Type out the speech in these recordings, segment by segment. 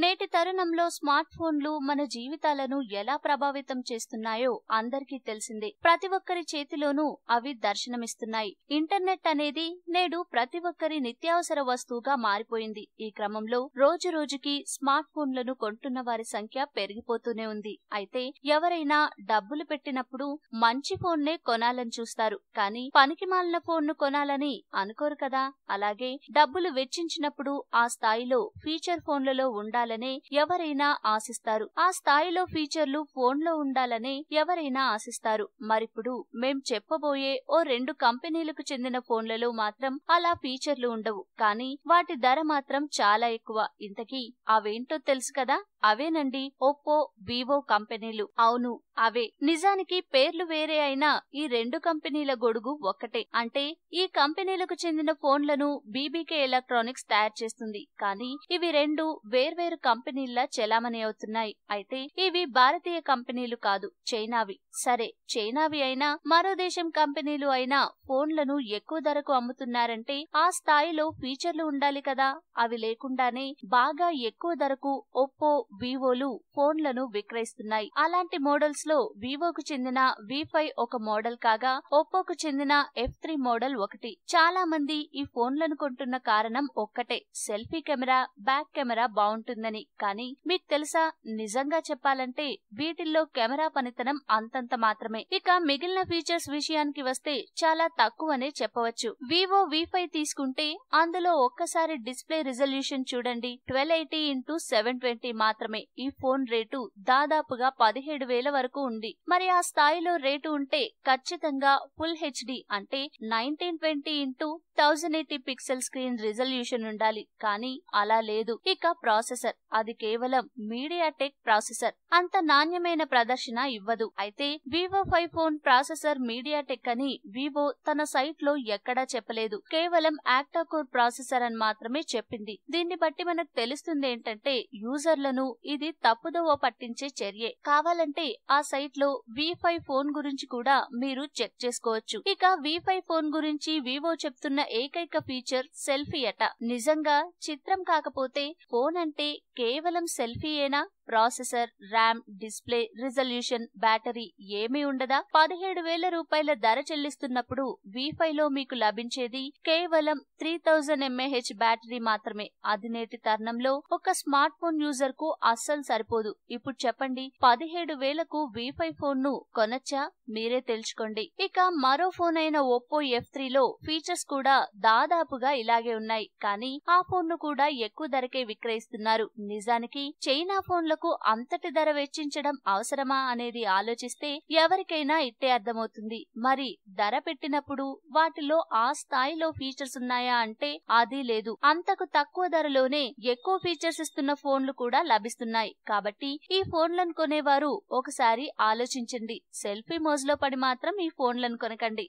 నేటి తరుణంలో స్మార్ట్ ఫోన్లు మన జీవితాలను ఎలా ప్రభావితం చేస్తున్నాయో అందరికీ తెలిసిందే. ప్రతి ఒక్కరి చేతిలోనూ అవి దర్శనమిస్తున్నాయి. ఇంటర్నెట్ అనేది నేడు ప్రతి ఒక్కరి నిత్యావసర వస్తువుగా మారిపోయింది. ఈ క్రమంలో రోజు రోజుకి స్మార్ట్ ఫోన్లను కొంటున్న వారి సంఖ్య పెరిగిపోతూనే ఉంది. అయితే ఎవరైనా డబ్బులు పెట్టినప్పుడు మంచి ఫోన్నే కొనాలని చూస్తారు, కానీ పనికిమాలిన ఫోన్ను కొనాలని అనుకోరు కదా. అలాగే డబ్బులు వెచ్చించినప్పుడు ఆ స్థాయిలో ఫీచర్ ఫోన్లలో ఉండాలనే ఎవరైనా ఆశిస్తారు. ఆ స్థాయిలో ఫీచర్లు ఫోన్లో ఉండాలనే ఎవరైనా ఆశిస్తారు. మరిప్పుడు మేం చెప్పబోయే ఓ 2 కంపెనీలకు చెందిన ఫోన్లలో మాత్రం అలా ఫీచర్లు ఉండవు, కానీ వాటి ధర మాత్రం చాలా ఎక్కువ. ఇంతకీ అవేంటో తెలుసు కదా? అవేనండి ఒప్పో, వివో కంపెనీలు. అవును, అవే. నిజానికి పేర్లు వేరే అయినా ఈ 2 కంపెనీల గొడుగు ఒక్కటే. అంటే ఈ కంపెనీలకు చెందిన ఫోన్లను బీబీకే ఎలక్ట్రానిక్స్ తయారు చేస్తుంది, కానీ ఇవి 2 వేర్వేరు కంపెనీల్లా చెలామణి అవుతున్నాయి. అయితే ఇవి భారతీయ కంపెనీలు కాదు, చైనావి. సరే, చైనావి అయినా మరో దేశం కంపెనీలు అయినా ఫోన్లను ఎక్కువ ధరకు అమ్ముతున్నారంటే ఆ స్థాయిలో ఫీచర్లు ఉండాలి కదా. అవి లేకుండానే బాగా ఎక్కువ ధరకు ఒప్పో, వివోలు ఫోన్లను విక్రయిస్తున్నాయి. అలాంటి మోడల్స్ లో వివోకు చెందిన V5 ఒక మోడల్ కాగా ఒప్పోకు చెందిన F3 మోడల్ ఒకటి. చాలా మంది ఈ ఫోన్లను కొంటున్న కారణం ఒక్కటే, సెల్ఫీ కెమెరా, బ్యాక్ కెమెరా బాగుంటుందని. కానీ మీకు తెలుసా, నిజంగా చెప్పాలంటే వీటిల్లో కెమెరా పనితనం అంతంత మాత్రమే. ఇక మిగిలిన ఫీచర్స్ విషయానికి వస్తే చాలా తక్కువనే చెప్పవచ్చు. వివో V5 తీసుకుంటే అందులో ఒక్కసారి డిస్ప్లే రిజల్యూషన్ చూడండి, 1280x720 మాత్రమే. ఈ ఫోన్ రేటు దాదాపుగా 17,000 వరకు ఉంది. మరి ఆ స్థాయిలో రేటు ఉంటే ఖచ్చితంగా ఫుల్ హెచ్డి అంటే 1920x1080 పిక్సెల్ స్క్రీన్ రిజల్యూషన్ ఉండాలి, కానీ అలా లేదు. ఇక ప్రాసెసర్, అది కేవలం మీడియాటెక్ ప్రాసెసర్, అంత నాణ్యమైన ప్రదర్శన ఇవ్వదు. అయితే వివో 5 ఫోన్ ప్రాసెసర్ మీడియాటెక్ అని వివో తన సైట్ లో ఎక్కడా చెప్పలేదు, కేవలం ఆక్టా కోర్ ప్రాసెసర్ అని మాత్రమే చెప్పింది. దీన్ని బట్టి మనకు తెలుస్తుంది ఏంటంటే యూజర్లను ఇది తప్పుదోవ పట్టించే చర్యే. కావాలంటే ఆ సైట్ లో V5 ఫోన్ గురించి కూడా మీరు చెక్ చేసుకోవచ్చు. ఇక V5 ఫోన్ గురించి వివో చెప్తున్న ఏకైక ఫీచర్ సెల్ఫీ అట. నిజంగా చిత్రం కాకపోతే ఫోన్ అంటే కేవలం సెల్ఫీయేనా? Processor, RAM, display, resolution, battery ఏమీ ఉండదా? 17,000 రూపాయల ధర చెల్లిస్తున్నప్పుడు V5 లో మీకు లభించేది కేవలం 3000 mAh బ్యాటరీ మాత్రమే. అది నేటి తరుణంలో ఒక స్మార్ట్ ఫోన్ యూజర్ కు అస్సలు సరిపోదు. ఇప్పుడు చెప్పండి, 17,000కు V5 ఫోన్ ను కొనొచ్చా? మీరే తెలుసుకోండి. ఇక మరో ఫోన్ అయిన ఒప్పో F3 లో ఫీచర్స్ కూడా దాదాపుగా ఇలాగే ఉన్నాయి, కానీ ఆ ఫోన్ ను కూడా ఎక్కువ ధరకే విక్రయిస్తున్నారు. నిజానికి చైనా ఫోన్లకు అంతటి ధర వెచ్చించడం అవసరమా అనేది ఆలోచిస్తే ఎవరికైనా ఇట్టే అర్థమవుతుంది. మరి ధర పెట్టినప్పుడు వాటిలో ఆ స్థాయిలో ఫీచర్స్ ఉన్నాయా అంటే అది లేదు. అంతకు తక్కువ ధరలోనే ఎక్కువ ఫీచర్స్ ఇస్తున్న ఫోన్లు కూడా లభిస్తున్నాయి. కాబట్టి ఈ ఫోన్లను కొనేవారు ఒకసారి ఆలోచించండి. సెల్ఫీ మోజులో పడి మాత్రం ఈ ఫోన్లను కొనకండి.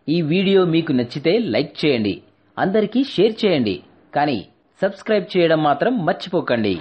ఈ వీడియో మీకు నచ్చితే లైక్ చేయండి, అందరికీ షేర్ చేయండి, కానీ సబ్స్క్రైబ్ చేయడం మాత్రం మర్చిపోకండి.